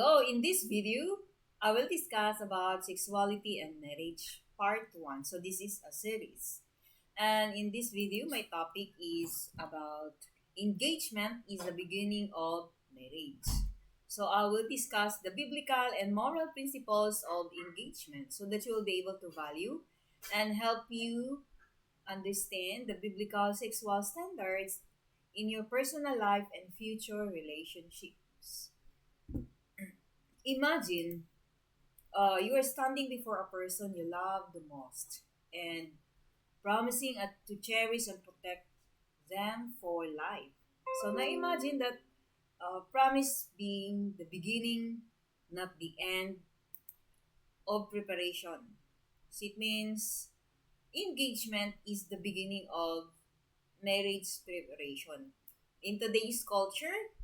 Hello, in this video, I will discuss about sexuality and marriage part 1. So this is a series. And in this video, my topic is about engagement is the beginning of marriage. So I will discuss the biblical and moral principles of engagement so that you will be able to value and help you understand the biblical sexual standards in your personal life and future relationships. Imagine you are standing before a person you love the most and promising to cherish and protect them for life. So now imagine that promise being the beginning, not the end of preparation. So it means engagement is the beginning of marriage preparation. In today's culture,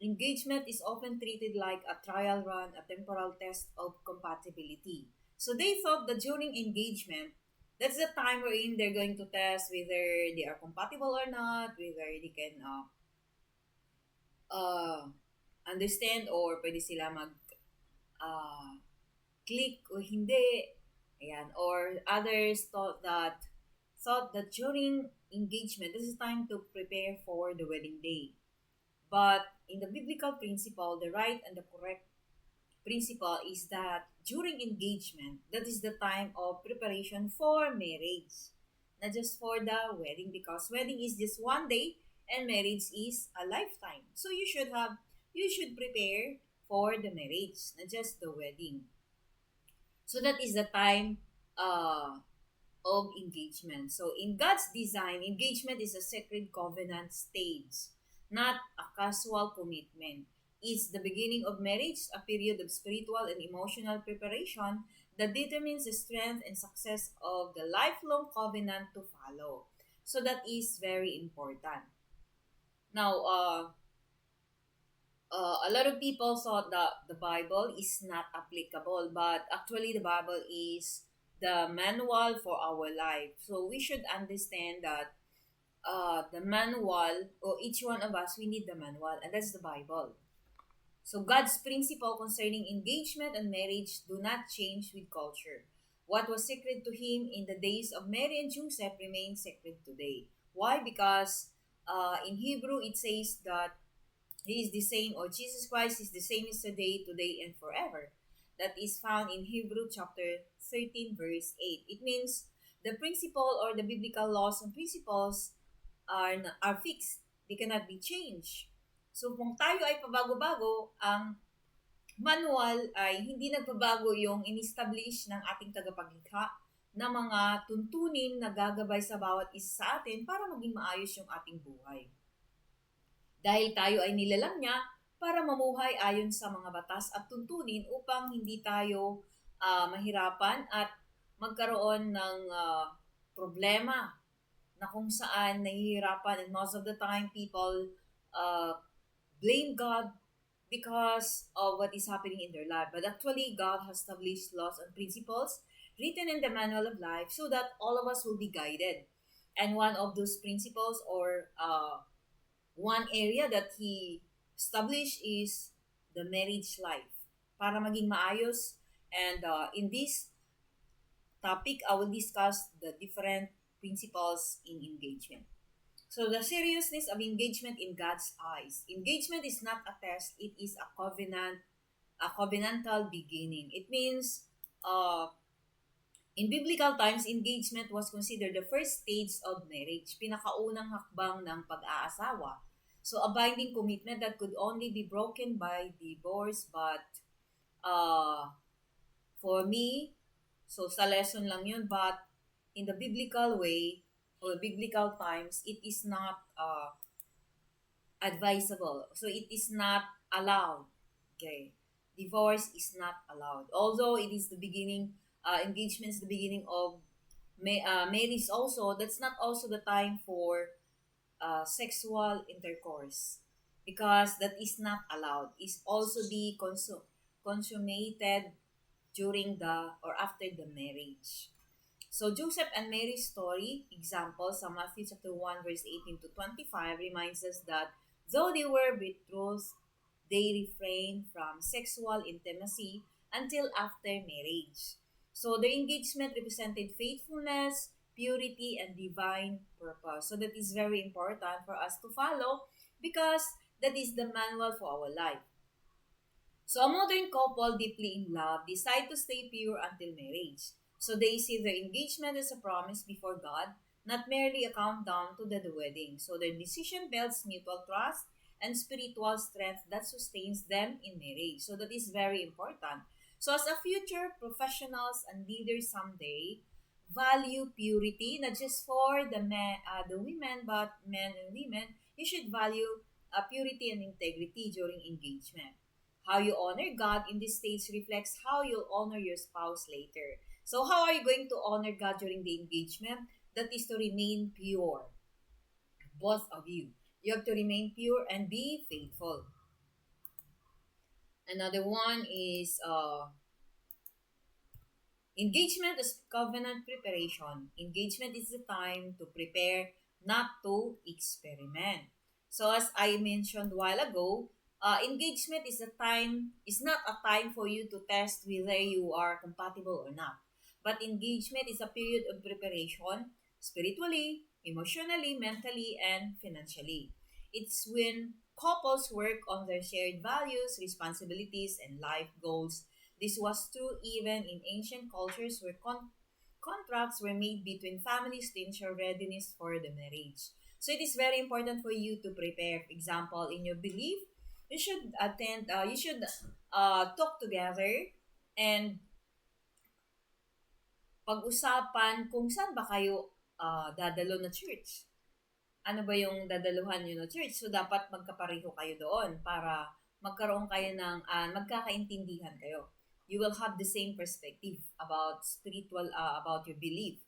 engagement is often treated like a trial run, a temporal test of compatibility. So they thought that during engagement, that's the time wherein they're going to test whether they are compatible or not, whether they can uh, understand or pwede sila uh, click o hindi. Ayan. Or others thought that during engagement, this is time to prepare for the wedding day. But in the biblical principle, the right and the correct principle is that during engagement, that is the time of preparation for marriage. Not just for the wedding, because wedding is just one day and marriage is a lifetime. So you should prepare for the marriage, not just the wedding. So that is the time uh, of engagement. So in God's design, engagement is a sacred covenant stage, not a casual commitment. It's the beginning of marriage, a period of spiritual and emotional preparation that determines the strength and success of the lifelong covenant to follow. So that is very important. Now, a lot of people thought that the Bible is not applicable, but actually the Bible is the manual for our life. So we should understand that the manual, or each one of us, we need the manual, and that's the Bible. So God's principle concerning engagement and marriage do not change with culture. What was sacred to him in the days of Mary and Joseph remains sacred today. Why? Because in Hebrew it says that he is the same, or Jesus Christ is the same yesterday, today, and forever. That is found in Hebrew chapter 13, verse 8. It means the principle or the biblical laws and principles are fixed. They cannot be changed. So kung tayo ay pabago-bago, ang manual ay hindi nagbabago yung in-establish ng ating tagapaglikha na mga tuntunin na gagabay sa bawat isa sa atin para maging maayos yung ating buhay. Dahil tayo ay nilalang niya para mamuhay ayon sa mga batas at tuntunin upang hindi tayo mahirapan at magkaroon ng problema na kung saan nahihirapan, and most of the time people uh, blame God because of what is happening in their life. But actually, God has established laws and principles written in the manual of life so that all of us will be guided. And one of those principles, or one area that he established, is the marriage life para maging maayos. And in this topic, I will discuss the different principles in engagement. So the seriousness of engagement in God's eyes. Engagement is not a test, it is a covenantal beginning. It means in biblical times, engagement was considered the first stage of marriage, pinakaunang hakbang ng pag-aasawa. So a binding commitment that could only be broken by divorce. But for me, so sa lesson lang yun, but in the biblical way or biblical times, it is not advisable. So it is not allowed. Okay. Divorce is not allowed. Although it is the beginning, engagement is the beginning of marriage also, that's not also the time for sexual intercourse, because that is not allowed. It's also be consummated during the or after the marriage. So Joseph and Mary's story, example sa Matthew chapter 1 verse 18 to 25, reminds us that though they were betrothed they refrain from sexual intimacy until after marriage. So their engagement represented faithfulness, purity, and divine purpose. So that is very important for us to follow because that is the manual for our life. So a modern couple deeply in love decide to stay pure until marriage. So they see their engagement as a promise before God, not merely a countdown to the wedding. So their decision builds mutual trust and spiritual strength that sustains them in marriage. So that is very important. So as a future professionals and leaders someday, value purity not just for the women but men and women. You should value purity and integrity during engagement. How you honor God in this stage reflects how you'll honor your spouse later. So, how are you going to honor God during the engagement? That is to remain pure, both of you. You have to remain pure and be faithful. Another one is engagement as covenant preparation. Engagement is the time to prepare, not to experiment. So as I mentioned a while ago, engagement is not a time for you to test whether you are compatible or not. But engagement is a period of preparation spiritually, emotionally, mentally, and financially. It's when couples work on their shared values, responsibilities, and life goals. This was true even in ancient cultures where contracts were made between families to ensure readiness for the marriage. So it is very important for you to prepare. For example, in your belief, you should talk together and pag-usapan kung saan ba kayo dadalo na church. Ano ba yung dadaluhan nyo na church? So, dapat magkapareho kayo doon para magkaroon kayo ng, magkakaintindihan kayo. You will have the same perspective about about your belief.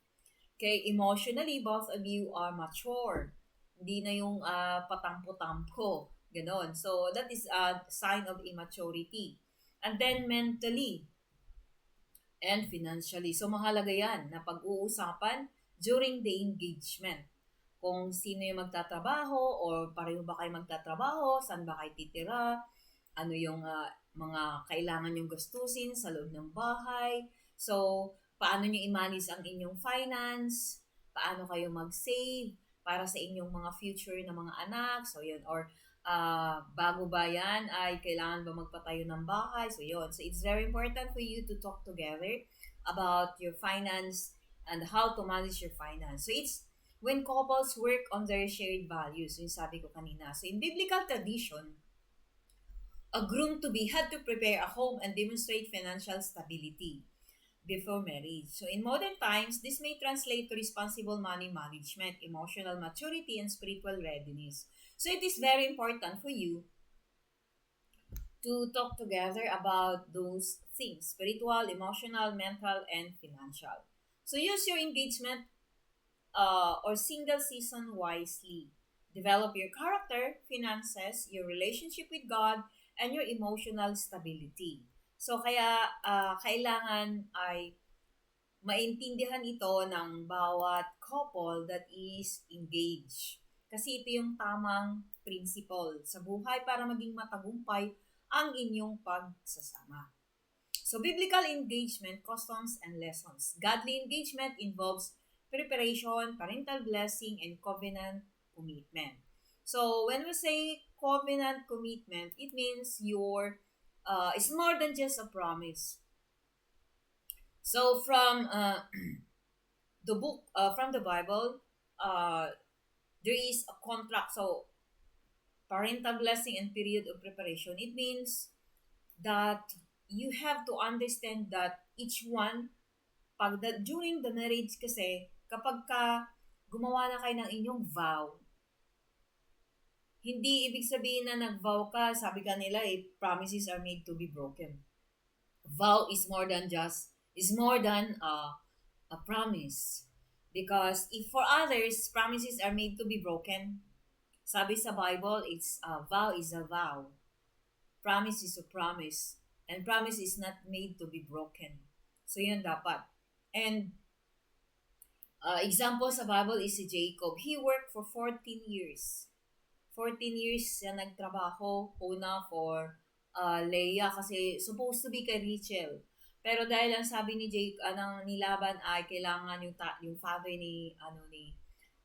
Okay, emotionally, both of you are mature. Hindi na yung patampo-tampo. Ganon. So, that is a sign of immaturity. And then, mentally and financially. So, mahalaga yan na pag-uusapan during the engagement kung sino yung magtatrabaho or pareho ba kayo magtatrabaho, saan ba kayo titira, ano yung mga kailangan yung gastusin sa loob ng bahay. So, paano nyo i-manage ang inyong finance, paano kayo mag-save para sa inyong mga future na mga anak. So, yun. Or, bago ba yan ay kailangan ba magpatayo ng bahay. So, yun. So, it's very important for you to talk together about your finance and how to manage your finance. So, it's when couples work on their shared values, yung sabi ko kanina. So, in biblical tradition, a groom-to-be had to prepare a home and demonstrate financial stability before marriage. So, in modern times, this may translate to responsible money management, emotional maturity, and spiritual readiness. So, it is very important for you to talk together about those things: spiritual, emotional, mental, and financial. So, use your engagement or single season wisely. Develop your character, finances, your relationship with God, and your emotional stability. So, kaya kailangan ay maintindihan ito ng bawat couple that is engaged. Kasi ito yung tamang principle sa buhay para maging matagumpay ang inyong pagsasama. So, biblical engagement, customs, and lessons. Godly engagement involves preparation, parental blessing, and covenant commitment. So, when we say covenant commitment, it means it's more than just a promise. So, from from the Bible, there is a contract. So, parental blessing and period of preparation. It means that you have to understand that each one, during the marriage kasi, kapag gumawa na kayo ng inyong vow, hindi ibig sabihin na nag-vow ka, sabi ka nila promises are made to be broken. Vow is more than a promise. Because if for others, promises are made to be broken, sabi sa Bible, it's a vow is a vow. Promise is a promise. And promise is not made to be broken. So, yun dapat. And example sa Bible is si Jacob. He worked for 14 years 14 years siya nagtrabaho, una for Leia kasi supposed to be kay Rachel. Pero dahil ang sabi ni Jake, anong nilaban ay kailangan yung father ni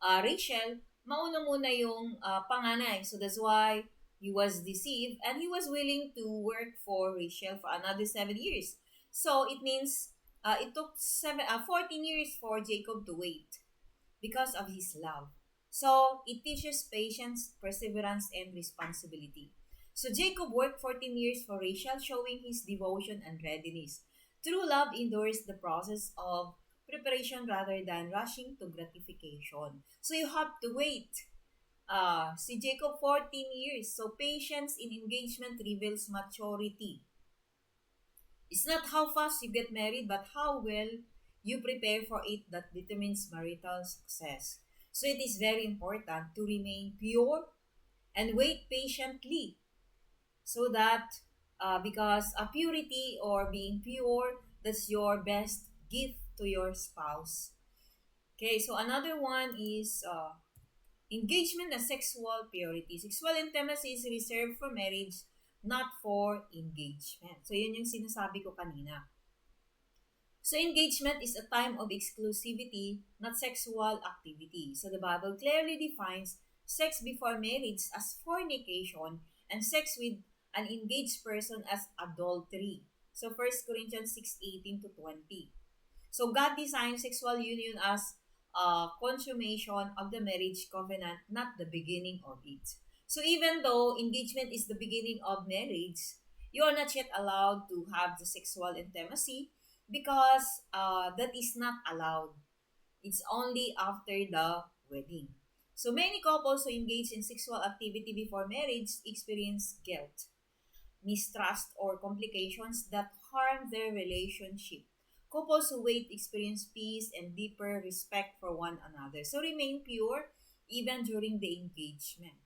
Rachel, mauna muna yung panganay. So that's why he was deceived and he was willing to work for Rachel for another 7 years. So it means it took 14 years for Jacob to wait because of his love. So it teaches patience, perseverance, and responsibility. So Jacob worked 14 years for Rachel, showing his devotion and readiness. True love endures the process of preparation rather than rushing to gratification. So you have to wait. Si Jacob 14 years. So patience in engagement reveals maturity. It's not how fast you get married, but how well you prepare for it that determines marital success. So it is very important to remain pure and wait patiently so that because a purity or being pure, that's your best gift to your spouse. Okay, so another one is engagement and sexual purity. Sexual intimacy is reserved for marriage, not for engagement. So yun yung sinasabi ko kanina. So engagement is a time of exclusivity, not sexual activity. So the Bible clearly defines sex before marriage as fornication and sex with an engaged person as adultery. So 1 Corinthians 6:18 to 20. So God designed sexual union as a consummation of the marriage covenant, not the beginning of it. So even though engagement is the beginning of marriage, you are not yet allowed to have the sexual intimacy because that is not allowed. It's only after the wedding. So many couples who engage in sexual activity before marriage experience guilt, mistrust, or complications that harm their relationship. Couples who wait experience peace and deeper respect for one another. So remain pure even during the engagement.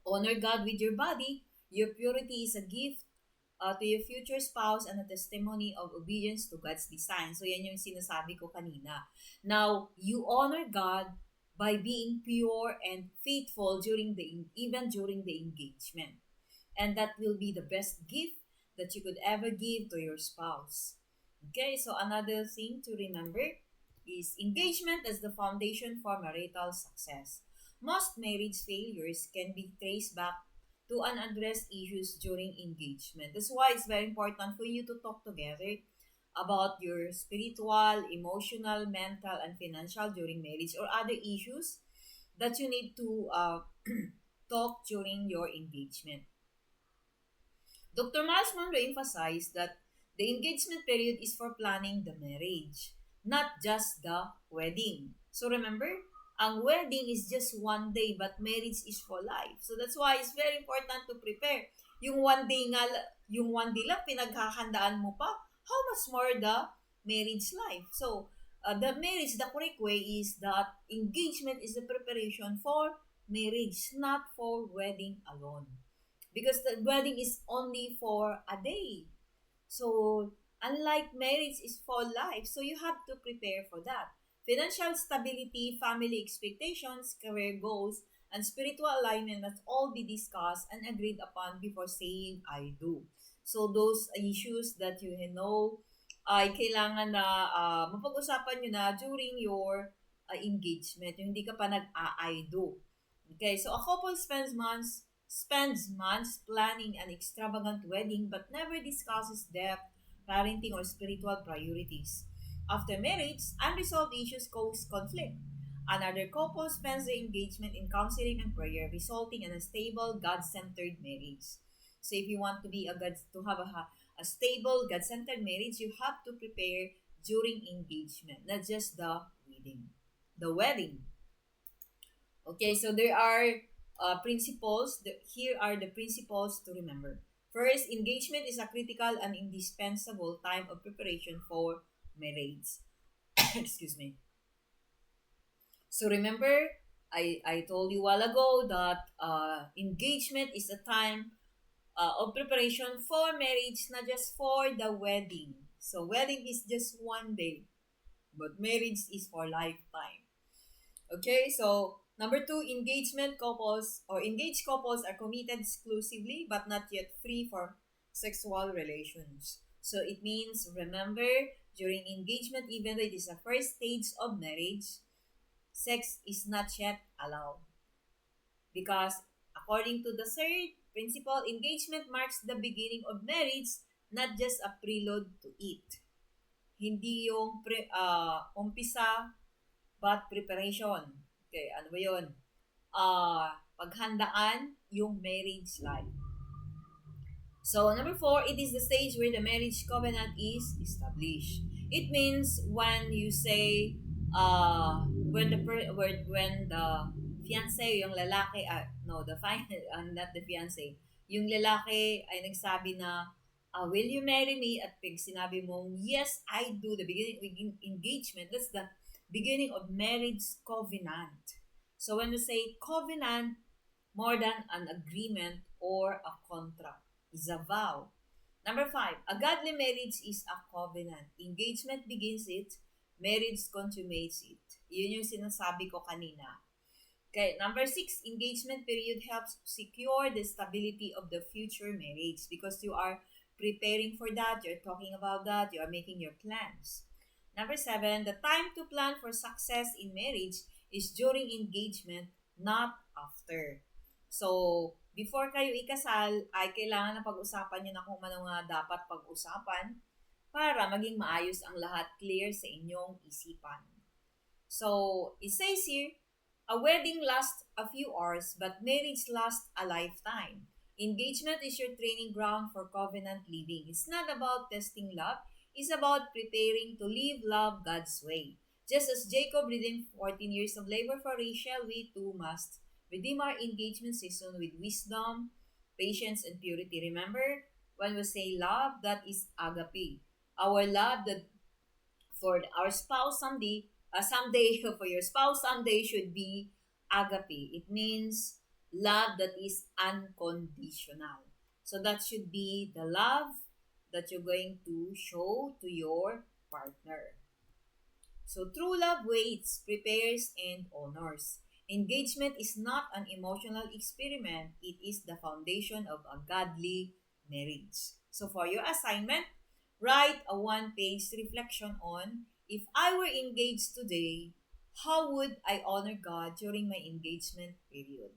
Honor God with your body. Your purity is a gift to your future spouse and a testimony of obedience to God's design. So yan yung sinasabi ko kanina. Now, you honor God by being pure and faithful even during the engagement. And that will be the best gift that you could ever give to your spouse. Okay, so another thing to remember is engagement as the foundation for marital success. Most marriage failures can be traced back to unaddressed issues during engagement. That's why it's very important for you to talk together about your spiritual, emotional, mental, and financial during marriage or other issues that you need to talk during your engagement. Dr. Miles Monroe emphasized that the engagement period is for planning the marriage, not just the wedding. So remember, ang wedding is just one day but marriage is for life. So that's why it's very important to prepare. Yung one day lang pinaghahandaan mo pa, how much more the marriage life. So the marriage, the correct way is that engagement is the preparation for marriage, not for wedding alone because the wedding is only for a day. So, unlike marriage is for life, so you have to prepare for that. Financial stability, family expectations, career goals, and spiritual alignment must all be discussed and agreed upon before saying I do. So, those issues that you know ay kailangan na mapag-usapan nyo na during your engagement. Yung hindi ka pa nag-I do. Okay, so a couple spends months planning an extravagant wedding but never discusses depth, parenting, or spiritual priorities. After marriage, unresolved issues cause conflict. Another couple spends their engagement in counseling and prayer, resulting in a stable, God-centered marriage. So if you want to have a stable, God-centered marriage, you have to prepare during engagement, not just the wedding. The wedding. Okay, so there are principles. Here are the principles to remember. First, engagement is a critical and indispensable time of preparation for marriage. Excuse me. So remember, I told you a while ago that engagement is a time of preparation for marriage, not just for the wedding. So wedding is just one day, but marriage is for lifetime. Okay, so Number two, engagement couples or engaged couples are committed exclusively but not yet free for sexual relations. So it means, remember, during engagement, even though it is the first stage of marriage, sex is not yet allowed. Because according to the third principle, engagement marks the beginning of marriage, not just a prelude to it. Hindi yung umpisa, but preparation. Okay, ano ba yun? Paghandaan yung marriage life. So, number four, it is the stage where the marriage covenant is established. It means when you say, when the fiancé, yung lalaki, no, the final, not the fiancé, yung lalaki ay nagsabi na, will you marry me? At pag sinabi mong, yes, I do, the beginning engagement, that's the beginning of marriage covenant. So when we say covenant, more than an agreement or a contract, is a vow. Number five, a godly marriage is a covenant. Engagement begins it, marriage consummates it. Yun yung sinasabi ko kanina. Okay, number six, engagement period helps secure the stability of the future marriage because you are preparing for that, you're talking about that, you are making your plans. Number seven, the time to plan for success in marriage is during engagement, not after. So, before kayo ikasal, ay kailangan na pag-usapan nyo na kung ano nga dapat pag-usapan para maging maayos ang lahat, clear sa inyong isipan. So, it says here, a wedding lasts a few hours, but marriage lasts a lifetime. Engagement is your training ground for covenant living. It's not about testing love, it's about preparing to live love God's way. Just as Jacob redeemed 14 years of labor for Rachel, we too must redeem our engagement season with wisdom, patience, and purity. Remember, when we say love, that is agape. Our love that for our spouse someday for your spouse someday should be agape. It means love that is unconditional. So that should be the love that you're going to show to your partner. So true love waits, prepares, and honors. Engagement is not an emotional experiment, it is the foundation of a godly marriage. So for your assignment, write a one-page reflection on, if I were engaged today, how would I honor God during my engagement period?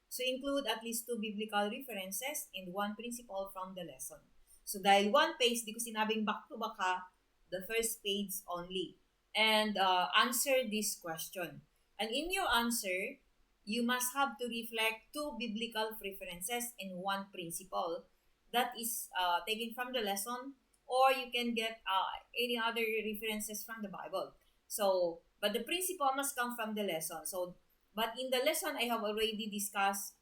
So include at least two biblical references and one principle from the lesson. So dahil one page, di ko sinabing back to back ha, the first page only. And answer this question. And in your answer, you must have to reflect two biblical references and one principle that is taken from the lesson, or you can get any other references from the Bible. So, but the principle must come from the lesson. So, but in the lesson, I have already discussed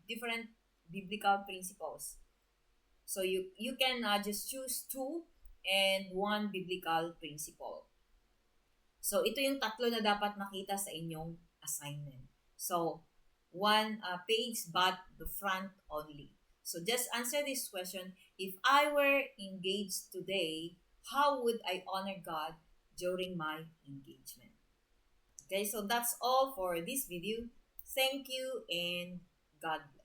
different biblical principles. So you can just choose two and one biblical principle. So ito yung tatlo na dapat makita sa inyong assignment. So one page but the front only. So just answer this question. If I were engaged today, how would I honor God during my engagement? Okay, so that's all for this video. Thank you and God bless.